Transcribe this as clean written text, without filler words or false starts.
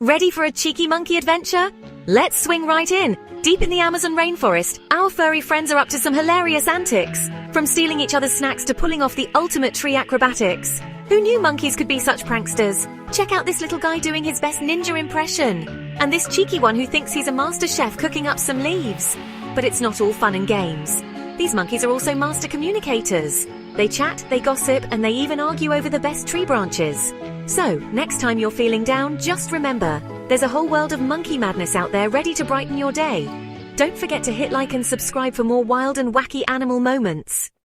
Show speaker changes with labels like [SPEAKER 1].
[SPEAKER 1] Ready for a cheeky monkey adventure? Let's swing right in. Deep in the Amazon rainforest, our furry friends are up to some hilarious antics. From stealing each other's snacks to pulling off the ultimate tree acrobatics. Who knew monkeys could be such pranksters? Check out this little guy doing his best ninja impression. And this cheeky one who thinks he's a master chef cooking up some leaves. But it's not all fun and games. These monkeys are also master communicators. They chat, they gossip, and they even argue over the best tree branches. So, next time you're feeling down, just remember, there's a whole world of monkey madness out there ready to brighten your day. Don't forget to hit like and subscribe for more wild and wacky animal moments.